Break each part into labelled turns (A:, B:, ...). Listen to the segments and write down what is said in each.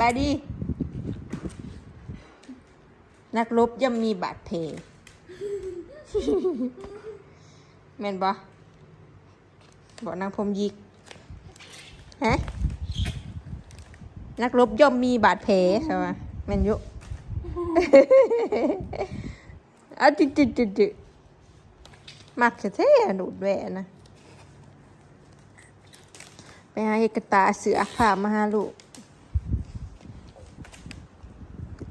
A: บายดีนักรบย่อมมีบาดแผลแม่นบ่บอกนางพรมยิกฮะนักรบย่อมมีบาดแผลใช่ไหมแม่นยุอ่ะจิมักจะเท่ดูดแหวนนะไปหาเอกตาเสือผ่ามาหาลูก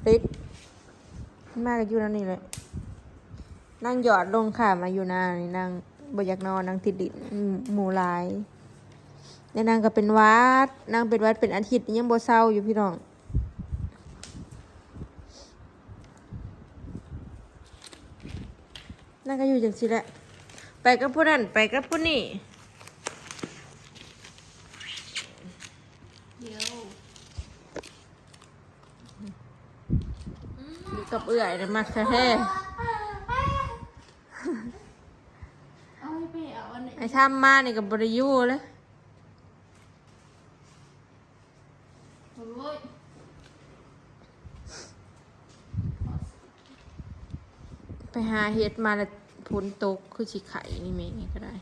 A: ติดมาก็อยู่นั่นนี่เลยนั่งหยอดลงค่ะมาอยู่นานี่นั่งบ่อยากนอนนั่งติดดินหมู่หลายแล้วนางก็เป็นวัดนางเป็นวัดเป็นอาทิตย์ยังบ่เศร้าอยู่พี่น้องนั่งก็อยู่จังซี่แหละไปกับผู้นั้นไปกับผู้นี้อยู่กับเอื่อยนะมักแท้ไอ้ทำมานี่กับบริยูเลยไปหาเฮ็ดมาแล้วผลตกคือสิไข่นี่เมงก็ได้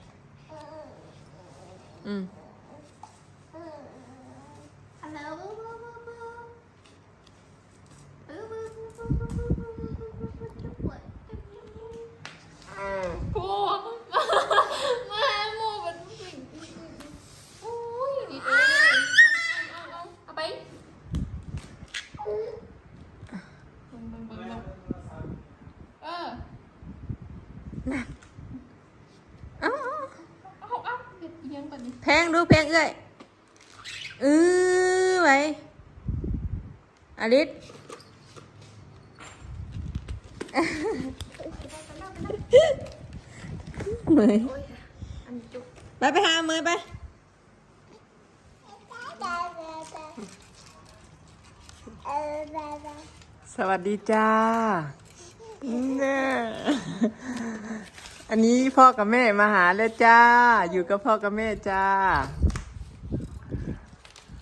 A: แพงดูแพงเอ้ยไว้อลิศเมยไปหาเมยไปสวัสดีจ้าเนี่ยอันนี้พ่อกับแม่มาหาแล้วจ้าอยู่กับพ่อกับแม่จ้า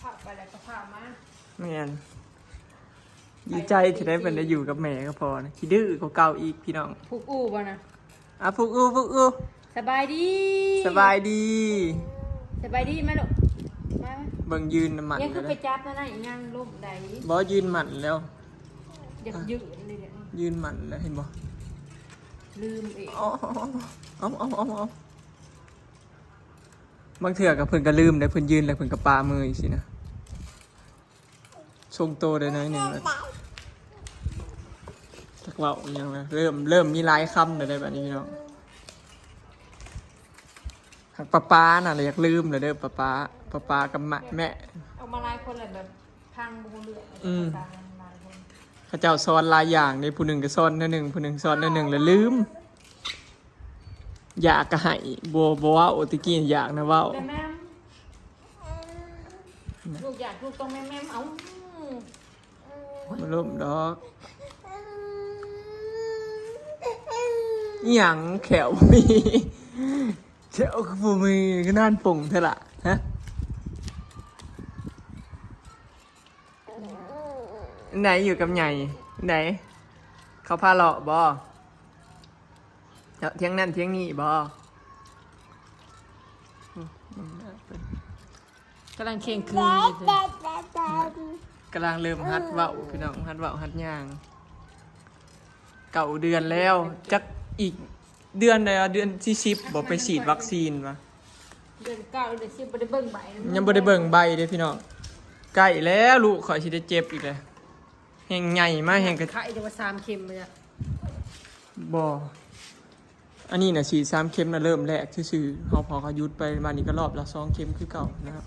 A: ขับไปแล้วก็พามาแม่นดีใจที่ได้เป็นได้อยู่กับแม่ก็พอนะขี้ดื้อเขาเก่าอีกพี่น้องพุกอูบ่นะพุกอูสบายดีสบายดีไหมลูกมาเบิ่งยืนหมันยังคือไปจับนั่นยังลูกใดบ่ยืนหมันแล้วอยากยืนหมันแล้วเห็นบ่ลืมเองเอาบางเถื่อกับเพิ่นก็ลืมได้เพิ่นยืนแล้วเพิ่นก็ปามืออีกสินะทรงโตได้น้อยหนึ่งเลยทักว่าอย่างไรเริ่มมีหลายคำเลยได้แบบนี้พี่น้องหักป้าน่ะเลยอยากลืมเลยเด้อป้ากับแม่เอามาหลายคนเลยแบบพังบุเรือเขาเจ้าสอนหลายอย่างในผู้หนึ่งก็สอนหนึ่งผู้หนึ่งสอนหนึ่งแล้วลืมอยากกระหายบัวโอติกินอยากนะว่าแม่ลูกอยากลูกต้องแม่เอามาล้มดอกอย่างแขวมีแขวคือมีก็น่านปุ่งเท่าละฮะไหนอยู่กับใหญ่ไหนเขาพาเลาะบ่เที่ยงนั่นเที่ยงนี่บ่กำลังเข่งคืนกำลังเริ่มฮัดเว้าพี่น้องฮัดเว้าฮัดย่างเก่าเดือนแล้วจักอีกเดือนใดเดือนที่10บ่ไปฉีดวัคซีนวะเดือน9เดือน10บ่ได้เบิ่งใบยังบ่ได้เบิ่งใบเด้พี่น้องใกล้แล้วลูกข่อยสิได้เจ็บอีกแล้วแห่งใหญ่มากแห่งกระไข่เดี๋ยวว่า3เข็มเลยอ่ะบ่อันนี้น่ะฉีด3เข็มน่ะเริ่มแรกซื่อๆพอเขาหยุดไปมานี่ก็รอบละ2เข็มคือเก่านะครับ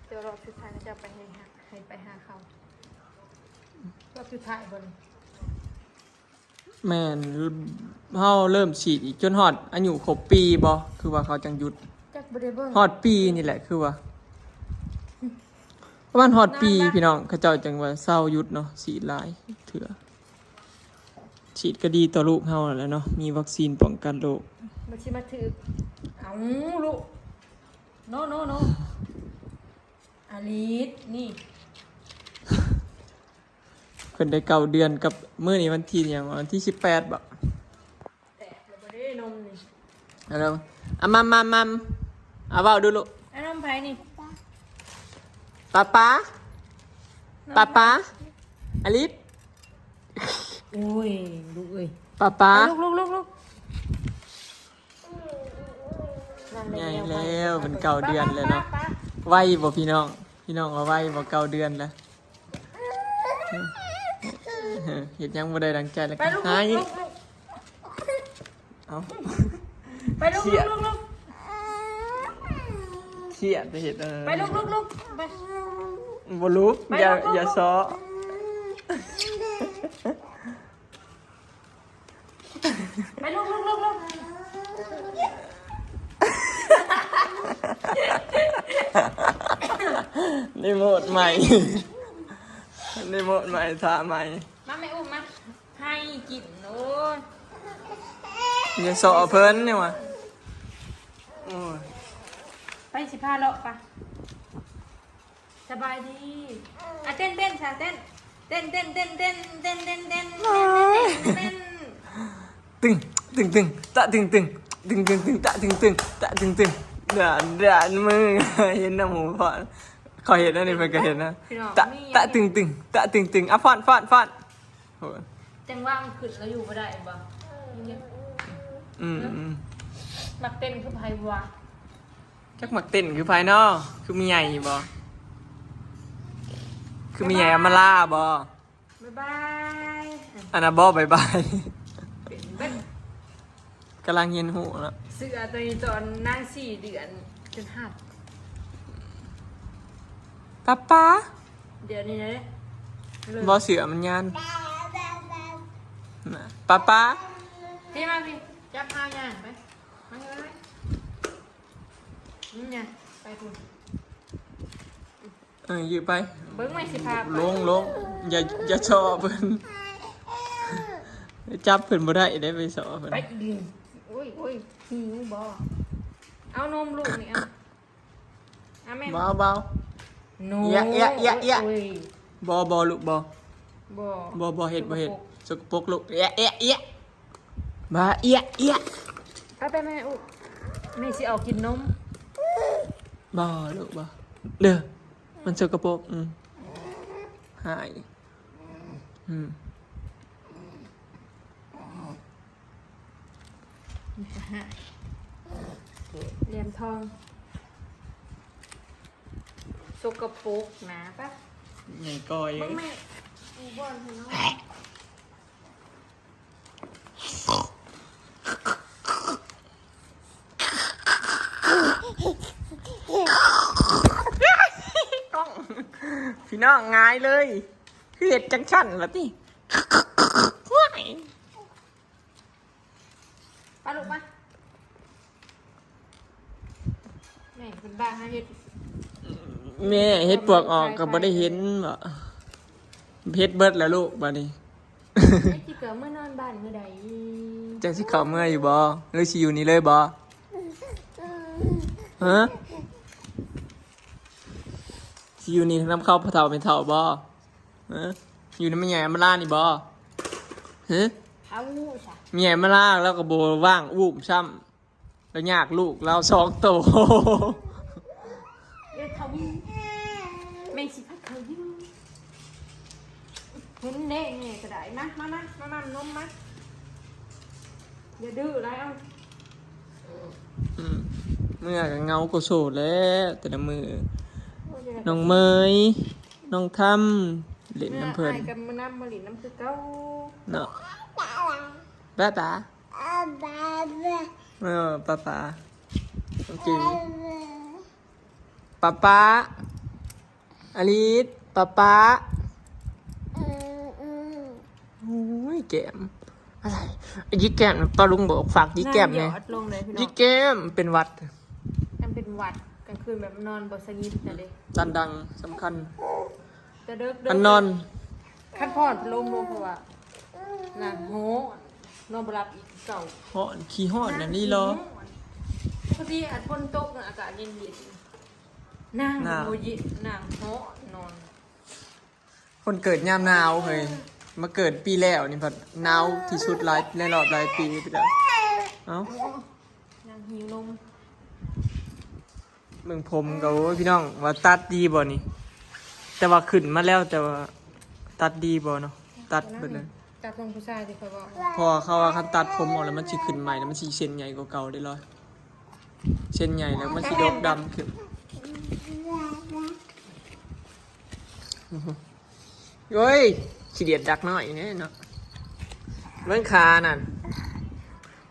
A: เดี๋ยวรอบสุดท้ายจะไปให้ไปหาเขารอบสุดท้ายบ่นี่แม่นเฮาเริ่มฉีดอีกจนฮอดอายุครบปีบ่คือว่าเขาจังหยุดจักบ่ได้เบิ่งฮอดปีนี่แหละคือว่าประมาณฮอดปีพี่น้องเขาเจ้าจังว่าเศร้าหยุดเนาะฉีดหลายเถื่อฉีดก็ดีต่อลูกเฮาแล้วเนาะมีวัคซีนป้องกันโรคมาชิมาถือเอาลูกโน
B: อาลีสนี่
A: เพิ่นได้เก้าเดือนกับมื้อนี้วันที่หยังวันที่18บ่
B: แต่เราไม่ได้นมนี่
A: เอาแล้วอ่ะมัมเอาเว้าดูลูก
B: อันนมไผ่นี่
A: ป๊าอลิส
B: โอ้ยลูกเอ้ย
A: ป๊า
B: ลูก
A: ใหญ่แล้วเป็นเก้าเดือนแล้วเนาะไวบ่พี่น้องว่าไวบ่เก้าเดือนแล้วเฮ็ดหยังบ่ได้ดังใจแล้ว
B: ไป
A: ก็
B: ลูก
A: หาย เอา
B: ไปลูก
A: เครียดไปเฮ็ด
B: ไปลูกไป
A: บ่รู้อย่าซ้อ
B: ไปลูก
A: ในโหมดใหม่ในโหมดใหม่ท่าใหม่
B: มาไม่อุ้มมาให้กินโอ้ย
A: อย่าซ้อเพิ่นนี่ว่ะโอ้ย
B: ไปสิพาเลาะปะสบายดีอ่ะเต้นค่ะเต้น
A: ตึงตะตึงตะตึงเดือนมือเห็นน้ำหมูพอเขาเห็นนะนี่เพิ่นก็เห็นนะตะตึงอ่ะฟอนโอ้ย
B: จังว่ามันขึ้นแล้วอยู่ไม่ได้บ่
A: อืม
B: มักเต้นคือไผวะ
A: จักหมักเต้นคือภายนอกคือมีใหญ่บ่คือมีใหญ่อำมาล่าบ่
B: บ๊ายบาย
A: อันน่ะบ่บาย
B: เป็นเบิ้ล
A: กำลังเห็นหูแล้ว
B: เสือตัวนี้ตอนนั่ง4 เดือนจนหัด
A: ป๊า
B: เดี๋ยวนี้นะเลย
A: บ่เสือมันยันป๊า
B: พี่มาพี่จับพาย่างไปมาเลยนี่ไงไปคุณ
A: อยู่ไป
B: เบิ้งไม่สิพาไป
A: ลงอย่าชอบเพิ่นจับเพิ่นบ่ได้ได้ไปสอเพิ่น
B: ไปดิโอ้ยหิวบ่เอานมลูกนี่เอาแม่
A: เบา
B: โน
A: อย่า
B: โอ้ย
A: บ่ลูกบ่
B: บ่
A: บ่เฮ็ดสกปรกลูกมา
B: ไปแม่อุแม่สิเอากินนม
A: บ่ลูกบ่เด้อมันสกปรกหาย
B: เหรียญทองสกปรกนะปะ
A: ไงก้อย
B: เบิ่งแม่อูบอลเถอะเนาะ
A: ต้องพี่น้องงายเลยคือเฮ็ดจังซั่นล่ะติ
B: ไปลูกมาแม่เป็นบ้าฮะเฮ็ด
A: แม่เฮ็ดปวกออกก็บ่ได้เห็นบ่เฮ็ดเบิดแล้วลูกบัดนี้
B: ไอ้ที่เกิดเมื่อนอนบ้านเมื่อใด
A: จังสิเข้าเมื่ออยู่บ่หรือสิอยู่นี่เลยบ่ฮะสิอยู่นี่นำเข้าพระเฒ่าเป็นเฒ่าบ่ฮะอยู่นี่มันใหญ่มาล่านี่บ่ฮะ
B: เอาจ้ะ
A: มีใหญ่มาล่าแล้วก็บ่ว่างอูมซ้ำแล้วยากลูกเรา2โต
B: เดี๋ยวเขาวิ่งแม่สิพักเขาวิ่งเห็นเน่ก็ได้มานมมาอย่าดื้อไรเอา
A: เมื่อก็เงาก็โสดแล้วแต่ละมือน้องเมยน้องทำเล่นน้ำเพิ่น
B: ไอ้กับมือน้ำมาหลินน้ำคือเก้า
A: เนาะป้าป๋าป้าโอเคป้าอลิสป้าโอ้ยแก้มอะไรไอ้ยี่แก้มป้าลุงบอกฝากยี่แก้ม
B: ห
A: ไง
B: ยอดลงเลยพี่น้อ
A: ยี่
B: ง
A: แก้มเป็นหวัด
B: มันเป็นหวัดกลางคืนแบบนอนบนสงิดนะเด้
A: ดันดังสำคัญ
B: จะเดิก
A: อันนอน
B: ขั้นพอดลงเพราะว่าน่ะโหนอนบหลับอีกเก่า
A: ห่อนขี้ห่อนนั่นนี่เหรอ
B: พอดีอัดฝนตกน่ะอากาศเย็น นั่ง
A: หนาว
B: โมยินั่งโหนอน
A: คนเกิดยามหนาวเฮ้ยมาเกิดปีแล้วนี่พัดหนาวที่สุดหลายในรอบหลายปีไปแล้วเอ้า
B: นั่งหิวนม
A: เมืองผมก็โอ้ยพี่น้องว่าตัดดีบ่นี่ แต่ว่าขึ้นมาแล้วแต่ว่าตัดดีบ่เนาะตัดเบิดเลย
B: ตัดตรงผู้ชายที่เขาบอก
A: พอเขาว่าคันตัดผมออกแล้วมันสิขึ้นใหม่แล้วมันสิเส้นใหญ่กว่าเก่าได้เลยเส้นใหญ่แล้วมันสิดกดำขึ้นเฮ้ยขี้เดียดดักหน่อยเนี่ยเนาะเบิ่งขานั่น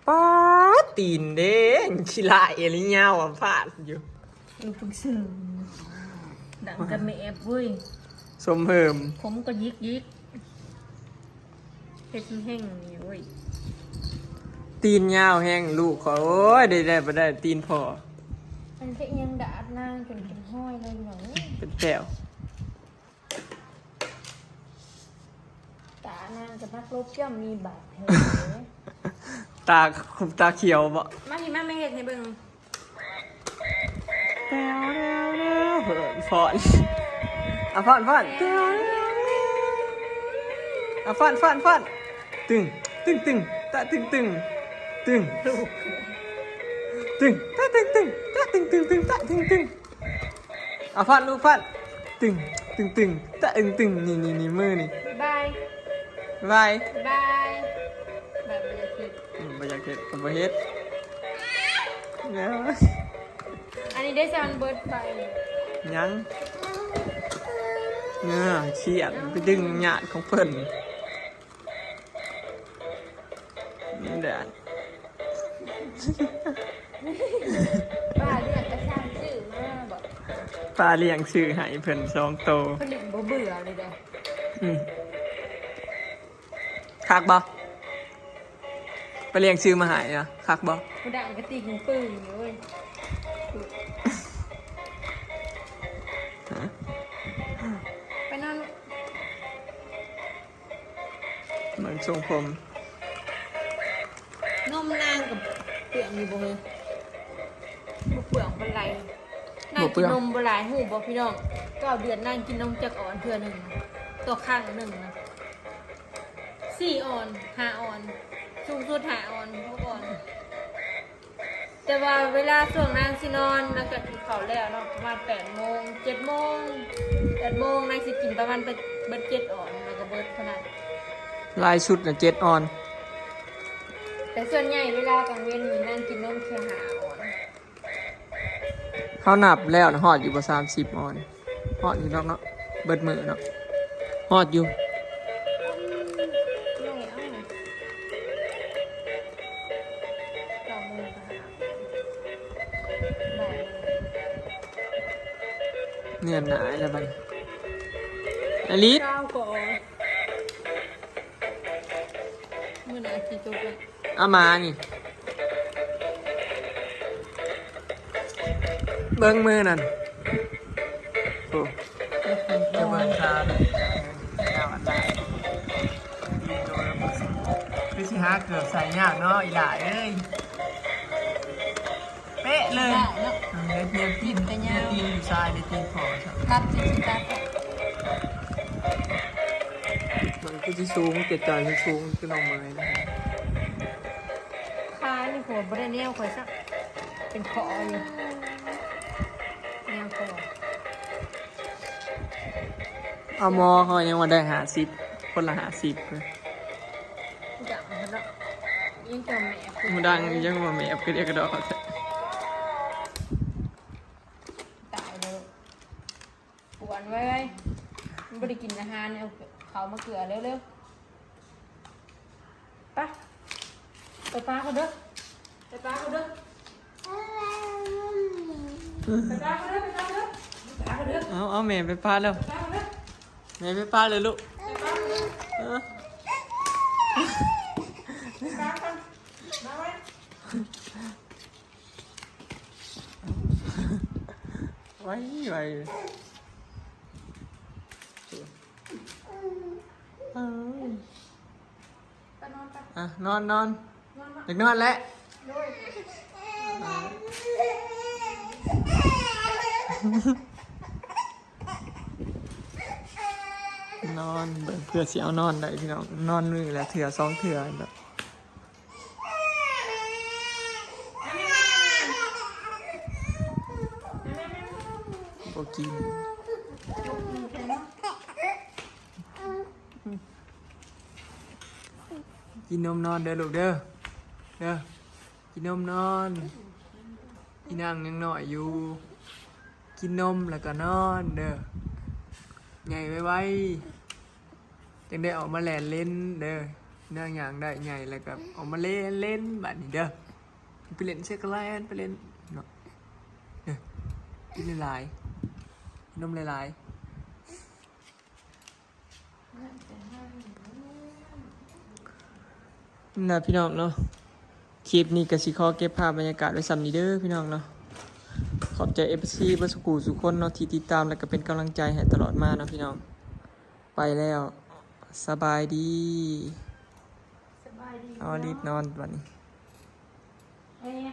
A: ป๊าดตีนเด้งขี้ลายเอลิยาวอ่ะพลาดอยู่
B: ลูกพึ่งซึ่งดังกันไม่แอบเว้ย
A: สมเพิ่ม
B: ผมก็ยิกเพชรแห้งนี่เว้ย
A: ตีนยาวแห้งลูกขอโอ้ยได้บ่ได้ตีนพอ
B: มันเป็นยังดาดนางจนเป็นห้อยเลยหนู
A: เป็นแก้ว
B: ตานางจะพักลบย่อมมีบาดแผล
A: ตาเขียวบ่
B: มาพี่มาไม่เห็นให้เบิ่ง
A: แก้วเหินฟอนอ่ะฟอนอ่ะฟอนตึงตะตึงตะตะตึงอ่ะฟอนลูกฟอนตึงตะตึงนี่มือนี่
B: บาย
A: บาย
B: บายแบบบรรยากาศ
A: บ่อยากเฮ็ดก็บ่เฮ็ดแล้ว
B: อันนี้ได้ซันเบิร์ดไป
A: ยังเงื้อเขียนไปดึงหยาดของเพิ่นนี่แหละ
B: ป้าเรียกกระช่างชื่อมาบอก
A: ป้าเลี้ยงชื่อให้เพิ่น2โตว
B: ผลิตบ่เบื่อเลยเด้อ
A: คักบ่ไปเลี้ยงชื่อมาให้นะคักบ่
B: ผู้ดังกระติกหูปึ้งอยู่เว้ยไปนอน
A: เหมือนทรงผม
B: นมนางกับเปลือกอยู่บ่เฮ้ยบ่เปลือกบ่ไหลนางกินนมบ่หลายหูบ่พี่น้อง9 เดือนนางกินนมจากอ่อนเทื่อหนึงต่อครั้งหนึงนะ4 ออน5 ออนสูงสุด5 ออน6 ออน แต่ว่าเวลาช่วงนางสินอนนางก็กินข้าวแล้วเนาะประมาณ8 โมง 7 โมง 8 โมงนางสิกินประมาณเบิด7 ออนแล้วก็เบิดเท่านั้น
A: ลายชุดน่ะ7ออน
B: แต่ส่วนใหญ่เวลากลางเว้นมีนางกินนมแค่5 ออน
A: เขานับแล้วนะฮอดอยู่บ่30ออนฮอดอยู่เนาะเบิดมื้อเนาะฮอดอยู่
B: ไม่เอาเรามือค่ะบ่าย
A: เนี่ยหนาแล้วบัดนี้อลิส
B: เช้าก่อนมื้อหน้าสิจบแล้ว
A: เอามานี่ เบิ้งมือนั่นโอ้จะเบิ้งตาเลยยาวอันใดคือสิหาเกือบใส่ยากเนาะอีหล่าเอ้ย เป๊ะเลย
B: ได้เนาะ
A: เดี๋ยวเทียนตีนอยู่ซ้ายเดี๋ยวตีนพอครับ
B: ตัดสิตัด
A: มันคือสิสูงเกิดจอยคือสูงคือน้องเมยนะครับ
B: ขานี่โหบ่ได้แนวข่อยซักเป็นคออยู่แนวคอ
A: เอามอเขายังว่าได้50คนละ50เลย
B: จังเนาะยังจำแม่
A: มันดังยังว่าแม่ก็เรียกกระดอก
B: ตายเลยปวนไว้มันบ่ได้กินอาหารเอาเขามาเกลือเร็วๆไปป้าเขาเด้อไปป้าเขาเด้อไปป้าเขาเด้อไปป้าเขาเด้อไปป้าเขาเด้อ
A: เอาแม่ไปป้าแล้ว
B: ไปป้าเขาเด้อ
A: แม่ไปป้าเลยลูก
B: ไปป้าเขาเด้อ
A: เออ
B: ไปป้าเขามาไว้
A: ไว้
B: ไปนอนไป
A: อ่ะนอน
B: นอนมา
A: อยากนอนแล้ว
B: ด้วย
A: นอนเบิ่งเพื่อสิเอานอนได้พี่น้องนอนนึงแล้วเถื่อสองเถื่อแบบบ่กินกินนมนอนเด้อลูกเด้อกินนมนอนอีนางยังน้อยอยู่กินนมแล้วก็นอนเด้อใหญ่ไว้จังได้ออกมาแล่นเล่นเด้อนางอย่างได้ใหญ่แล้วก็ออกมาเล่นเล่นบัดนี้เด้อไปเล่นเช็คแลนไปเล่นเนาะเด้อกินหลายๆนมหลายๆนะพี่น้องเนาะคลิปนี้ก็สิขอเก็บภาพบรรยากาศไว้ซ้ำนี้เด้อพี่น้องเนาะขอบใจ FC บ่สุกูสุกคนเนาะที่ติดตามแล้วก็เป็นกำลังใจให้ตลอดมาเนาะพี่น้องไปแล้วสบายดี
B: สบายดี
A: เอารีบนอนวันนี้
B: เอ๊ะ